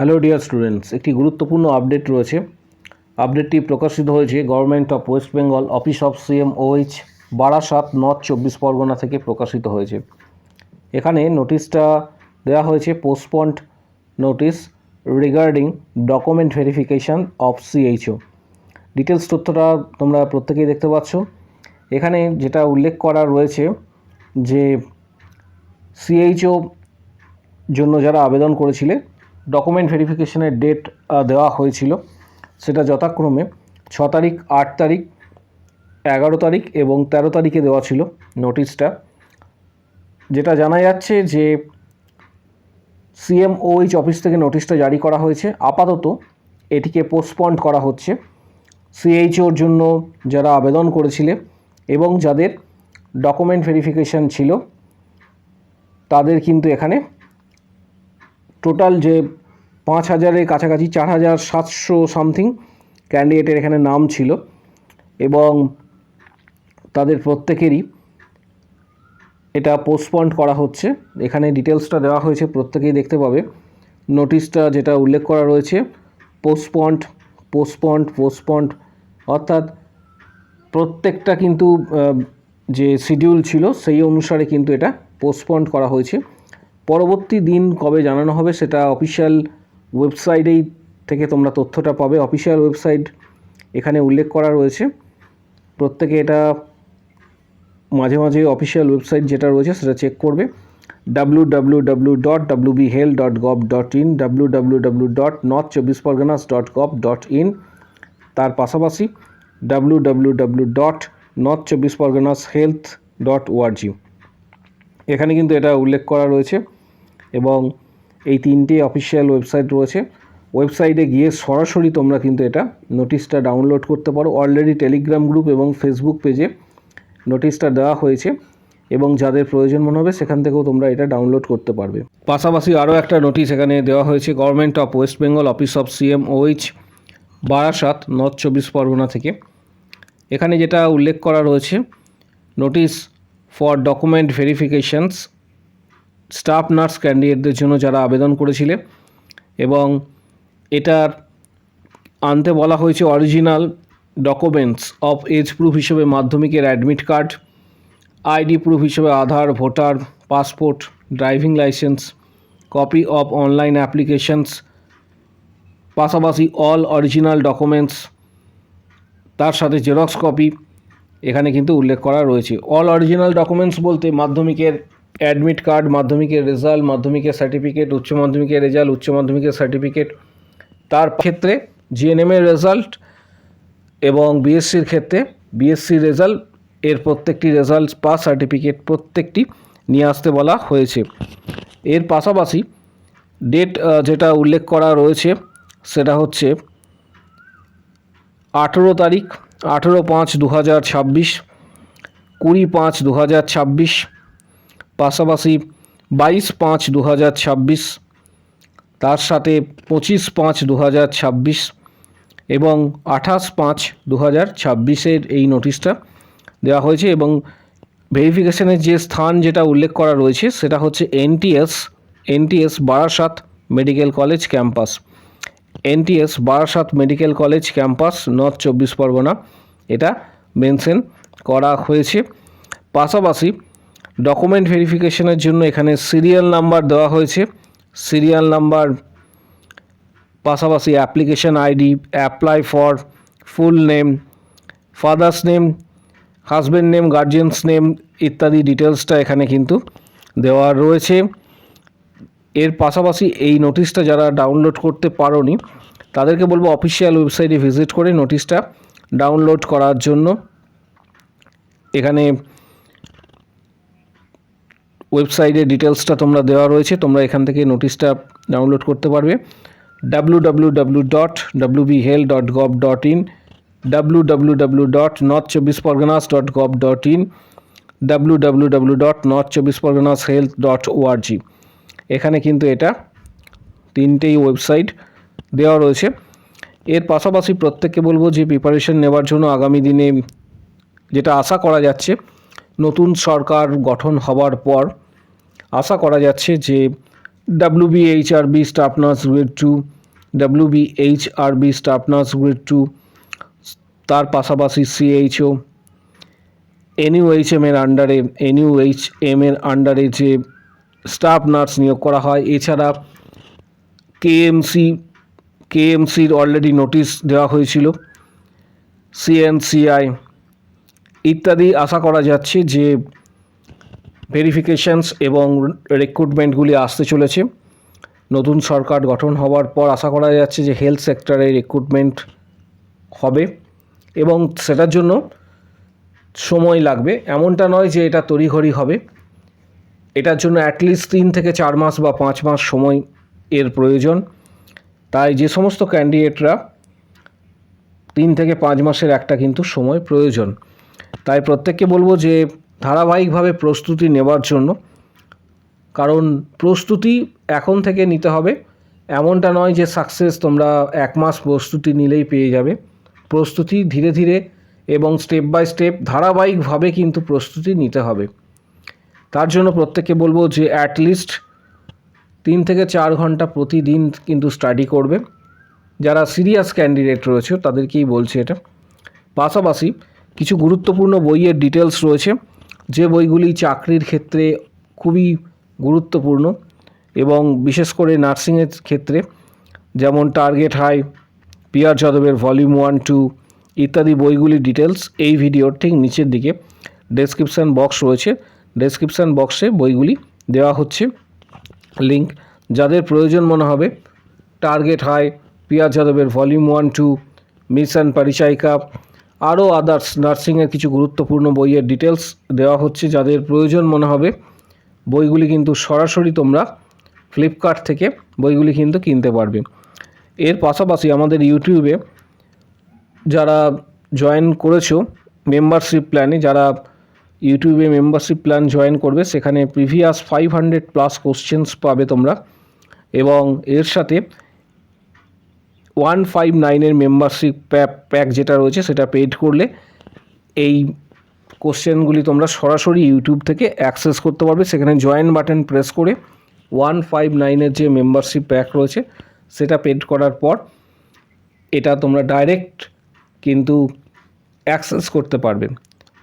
Hello dear students, একটি গুরুত্বপূর্ণ update রয়েছে। আপডেটটি প্রকাশিত হয়েছে government of West Bengal office of CMOH Barasat north 24 Parganas থেকে প্রকাশিত হয়েছে। এখানে নোটিশটা দেওয়া হয়েছে postponed notice regarding document verification of CHO। Details তথ্যটা তোমরা প্রত্যেকেই দেখতে পাচ্ছ। এখানে যেটা উল্লেখ করা রয়েছে যে CHO জন্য যারা আবেদন করেছিলে ডকুমেন্ট ভেরিফিকেশনের ডেট দেওয়া হয়েছিল, সেটা যথাক্রমে 6 তারিখ, 8 তারিখ, 11 তারিখ এবং 13 তারিখে দেওয়া ছিল নোটিশটা। যেটা জানা যাচ্ছে যে CMOH অফিস থেকে নোটিশটা জারি করা হয়েছে, আপাতত এটিকে পোস্টপন্ড করা হচ্ছে। CHOর জন্য যারা আবেদন করেছিলে এবং যাদের ডকুমেন্ট ভেরিফিকেশান ছিল তাদের কিন্তু এখানে টোটাল যে 5,000-এর কাছাকাছি 4,700 সামথিং ক্যান্ডিডেটের এখানে নাম ছিল এবং তাদের প্রত্যেকেরই এটা পোস্টপন্ড করা হচ্ছে। এখানে ডিটেলসটা দেওয়া হয়েছে, প্রত্যেকেই দেখতে পাবে। নোটিশটা যেটা উল্লেখ করা রয়েছে পোস্টপন্ড অর্থাৎ প্রত্যেকটা কিন্তু যে শিডিউল ছিল সেই অনুসারে কিন্তু এটা পোস্টপন্ড করা হয়েছে। পরবর্তী দিন কবে জানানো হবে সেটা অফিসিয়াল ওয়েবসাইটেই থেকে তোমরা তথ্যটা পাবে। অফিসিয়াল ওয়েবসাইট এখানে উল্লেখ করা রয়েছে, প্রত্যেকে এটা মাঝে মাঝে অফিসিয়াল ওয়েবসাইট যেটা রয়েছে সেটা চেক করবে। www.wbhealth.gov.in, www.north24parganas.gov.in, তার পাশাপাশি www.north24parganashealth.org এখানে কিন্তু এটা উল্লেখ করা রয়েছে এবং এই তিনটে অফিসিয়াল ওয়েবসাইট রয়েছে। ওয়েবসাইটে গিয়ে সরাসরি তোমরা কিন্তু এটা নোটিশটা ডাউনলোড করতে পারো। অলরেডি টেলিগ্রাম গ্রুপ এবং ফেসবুক পেজে নোটিশটা দেওয়া হয়েছে এবং যাদের প্রয়োজন মনে হবে সেখান থেকেও তোমরা এটা ডাউনলোড করতে পারবে। পাশাপাশি আরও একটা নোটিশ এখানে দেওয়া হয়েছে government of West Bengal office of CMOH Barasat north 24 Parganas থেকে। এখানে যেটা উল্লেখ করা রয়েছে notice for document verifications staff nurse ক্যান্ডিডেটদের জন্য যারা আবেদন করেছিলে এবং এটার আনতে বলা হয়েছে original documents of age proof হিসেবে মাধ্যমিকের অ্যাডমিট কার্ড, ID প্রুফ হিসেবে Aadhaar, voter, passport, driving licence, copy of online applications, পাশাপাশি অল অরিজিনাল ডকুমেন্টস, তার সাথে জেরক্স কপি এখানে কিন্তু উল্লেখ করা রয়েছে। অল অরিজিনাল ডকুমেন্টস বলতে মাধ্যমিকের অ্যাডমিট কার্ড, মাধ্যমিকের রেজাল্ট, মাধ্যমিকের সার্টিফিকেট, উচ্চ মাধ্যমিকের রেজাল্ট, উচ্চ মাধ্যমিকের সার্টিফিকেট, তার ক্ষেত্রে GNM-এর রেজাল্ট এবং BSc-র ক্ষেত্রে BSc রেজাল্ট, এর প্রত্যেকটি রেজাল্ট পাস সার্টিফিকেট প্রত্যেকটি নিয়ে আসতে বলা হয়েছে। এর পাশাপাশি ডেট যেটা উল্লেখ করা রয়েছে সেটা হচ্ছে 18 তারিখ, 18/5/2026, 20/5/2026, পাশাপাশি 22/5/2026, তার সাথে 25/5/2026 এবং 28/5/2026 এই নোটিশটা দেওয়া হয়েছে। এবং ভেরিফিকেশনের যে স্থান যেটা উল্লেখ করা রয়েছে সেটা হচ্ছে NTS Barasat medical college campus, NTS Barasat medical college campus north 24 Pargana, এটা মেনশন করা হয়েছে। পাশাপাশি ডকুমেন্ট ভেরিফিকেশনের জন্য এখানে সিরিয়াল নাম্বার দেওয়া হয়েছে, সিরিয়াল নাম্বার, পাশাপাশি application ID, apply for, full name, father's name, husband name, guardians name ইত্যাদি ডিটেলসটা এখানে কিন্তু দেওয়া রয়েছে। এর পাশাপাশি এই নোটিশটা যারা ডাউনলোড করতে পারোনি তাদেরকে বলবো অফিসিয়াল ওয়েবসাইটে ভিজিট করে নোটিশটা ডাউনলোড করার জন্য। এখানে ওয়েবসাইটে ডিটেলসটা তোমরা দেওয়া রয়েছে, তোমরা এখান থেকে নোটিশটা ডাউনলোড করতে পারবে। www.wbhealth.gov.in, www.north24parganas.gov.in, www.north24parganashealth.org এখানে কিন্তু এটা তিনটেই ওয়েবসাইট দেওয়া রয়েছে। এর পাশাপাশি প্রত্যেককে বলবো যে প্রিপারেশন নেওয়ার জন্য আগামী দিনে যেটা আশা করা যাচ্ছে, নতুন সরকার গঠন হওয়ার পর আশা করা যাচ্ছে যে WBHRB Staff Nurse Grade 2, WBHRB Staff Nurse Grade 2, তার পাশাপাশি CHO, NUHM এর আন্ডারে যে স্টাফ নার্স নিয়োগ করা হয়। এছাড়া KMCর অলরেডি নোটিশ দেওয়া হয়েছিল, CNCI ইত্যাদি। আশা করা যাচ্ছে যে ভেরিফিকেশনস এবং রিক্রুটমেন্টগুলি আসতে চলেছে। নতুন সরকার গঠন হওয়ার পর আশা করা যাচ্ছে যে হেলথ সেক্টরে রিক্রুটমেন্ট হবে এবং সেটার জন্য সময় লাগবে। এমনটা নয় যে এটা তড়িঘড়ি হবে, এটার জন্য অ্যাটলিস্ট 3 থেকে 4 মাস বা 5 মাস সময় এর প্রয়োজন। তাই যে সমস্ত ক্যান্ডিডেটরা 3 থেকে 5 মাসের একটা কিন্তু সময় প্রয়োজন। তাই প্রত্যেককে বলবো যে ধারাবাহিকভাবে প্রস্তুতি নেওয়ার জন্য, কারণ প্রস্তুতি এখন থেকে নিতে হবে। এমনটা নয় যে সাকসেস তোমরা 1 মাস প্রস্তুতি নিলেই পেয়ে যাবে। প্রস্তুতি ধীরে ধীরে এবং স্টেপ বাই স্টেপ ধারাবাহিকভাবে কিন্তু প্রস্তুতি নিতে হবে। তার জন্য প্রত্যেককে বলবো যে অ্যাটলিস্ট 3 থেকে 4 ঘন্টা প্রতিদিন কিন্তু স্টাডি করবে। যারা সিরিয়াস ক্যান্ডিডেট রয়েছে তাদেরকেই বলছে এটা। পাশাপাশি কিছু গুরুত্বপূর্ণ বইয়ের ডিটেলস রয়েছে, যে বইগুলি চাকরির ক্ষেত্রে খুবই গুরুত্বপূর্ণ এবং বিশেষ করে নার্সিংয়ের ক্ষেত্রে, যেমন টার্গেট হাই, PR যাদবের ভলিউম 1, 2 ইত্যাদি বইগুলির ডিটেলস এই ভিডিওর ঠিক নিচের দিকে ডেসক্রিপশান বক্স রয়েছে। ডেসক্রিপশান বক্সে বইগুলি দেওয়া হচ্ছে লিঙ্ক। যাদের প্রয়োজন মনে হবে টার্গেট হাই, PR যাদবের ভলিউম 1, 2, মিশন পরিচায়িকা, আরও আদার্স নার্সিংয়ের কিছু গুরুত্বপূর্ণ বইয়ের ডিটেলস দেওয়া হচ্ছে। যাদের প্রয়োজন মনে হবে বইগুলি কিন্তু সরাসরি তোমরা ফ্লিপকার্ট থেকে বইগুলি কিন্তু কিনতে পারবে। এর পাশাপাশি আমাদের ইউটিউবে যারা জয়েন করেছো মেম্বারশিপ প্ল্যানে, যারা ইউটিউবে মেম্বারশিপ প্ল্যান জয়েন করবে, সেখানে প্রিভিয়াস 500+ কোশ্চেন্স পাবে তোমরা এবং এর সাথে 159 মেম্বারশিপ প্যাক যেটা রয়েছে সেটা পেড করলে এই কোশ্চেনগুলি তোমরা সরাসরি ইউটিউব থেকে অ্যাক্সেস করতে পারবে। সেখানে জয়েন বাটন প্রেস করে 159 যে মেম্বারশিপ প্যাক রয়েছে সেটা পেড করার পর এটা তোমরা ডাইরেক্ট কিন্তু অ্যাক্সেস করতে পারবে।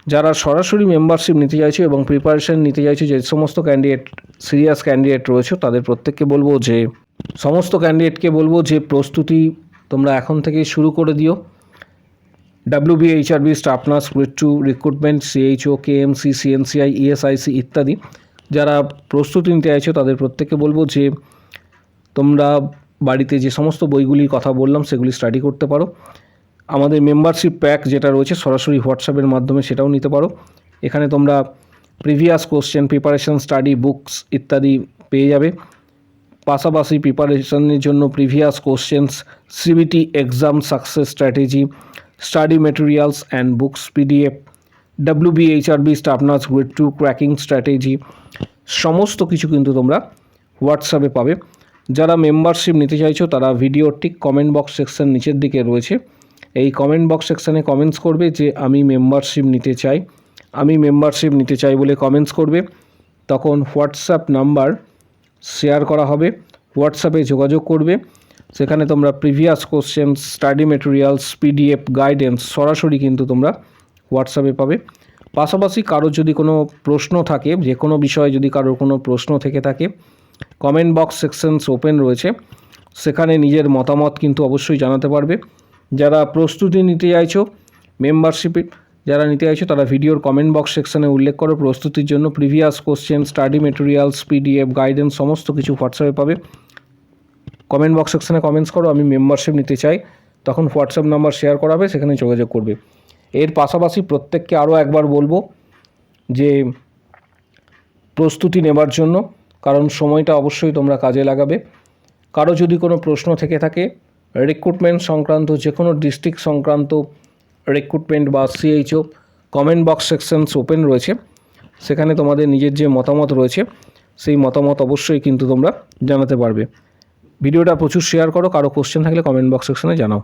যারা সরাসরি মেম্বারশিপ নিতে চাইছো এবং প্রিপারেশন নিতে চাইছো, যে সমস্ত ক্যান্ডিডেট সিরিয়াস ক্যান্ডিডেট রয়েছে তাদের প্রত্যেককে বলবো যে প্রস্তুতি তোমরা এখন থেকেই শুরু করে দিও। WBHRB staff nurse grade 2 recruitment, CHO, KMC, CNCI, ESIC ইত্যাদি যারা প্রস্তুতি নিতে চাইছো তাদের প্রত্যেককে বলবো যে তোমরা বাড়িতে যে সমস্ত বইগুলির কথা বললাম সেগুলি স্টাডি করতে পারো। আমাদের মেম্বারশিপ প্যাক যেটা রয়েছে সরাসরি হোয়াটসঅ্যাপের মাধ্যমে সেটাও নিতে পারো। এখানে তোমরা previous question, preparation, study books ইত্যাদি পেয়ে যাবে। পাশাপাশি প্রিপারেশনের জন্য previous questions, CBT exam success strategy, study materials and books PDF, WBHRB staff nurse grade 2 cracking strategy, সমস্ত কিছু কিন্তু তোমরা হোয়াটসঅ্যাপে পাবে। যারা মেম্বারশিপ নিতে চাইছো তারা ভিডিওর ঠিক কমেন্ট বক্স সেকশন নিচের দিকে রয়েছে, এই কমেন্ট বক্স সেকশানে কমেন্টস করবে যে আমি মেম্বারশিপ নিতে চাই বলে কমেন্টস করবে। তখন হোয়াটসঅ্যাপ নাম্বার শেয়ার করা হবে, হোয়াটসঅ্যাপে যোগাযোগ করবে। সেখানে তোমরা previous question, study materials, PDF guidance সরাসরি কিন্তু তোমরা হোয়াটসঅ্যাপে পাবে। পাশাপাশি কারোর যদি কোনো প্রশ্ন থাকে, যে কোনো বিষয়ে যদি কারোর কোনো প্রশ্ন থেকে থাকে, কমেন্ট বক্স সেকশনস ওপেন রয়েছে, সেখানে নিজের মতামত কিন্তু অবশ্যই জানাতে পারবে। যারা প্রস্তুতি নিতে চাইছো মেম্বারশিপে যারা নিতে চাইছো তারা ভিডিওর কমেন্ট বক্স সেকশানে উল্লেখ করো প্রস্তুতির জন্য previous question, study materials, PDF guidance সমস্ত কিছু হোয়াটসঅ্যাপে পাবে। কমেন্ট বক্স সেকশানে কমেন্টস করো আমি মেম্বারশিপ নিতে চাই, তখন হোয়াটসঅ্যাপ নাম্বার শেয়ার করা হবে, সেখানে যোগাযোগ করবে। এর পাশাপাশি প্রত্যেককে আরও একবার বলবো যে প্রস্তুতি নেবার জন্য, কারণ সময়টা অবশ্যই তোমরা কাজে লাগাবে। কারো যদি কোনো প্রশ্ন থেকে থাকে রিক্রুটমেন্ট সংক্রান্ত, যে কোনো ডিস্ট্রিক্ট সংক্রান্ত রিক্রুটমেন্ট বা CHO, comment box sections open রয়েছে, সেখানে তোমাদের নিজের যে মতামত রয়েছে সেই মতামত অবশ্যই কিন্তু তোমরা জানাতে পারবে। ভিডিওটা প্রচুর শেয়ার করো, কারো কোশ্চেন থাকলে কমেন্ট বক্স সেকশনে জানাও।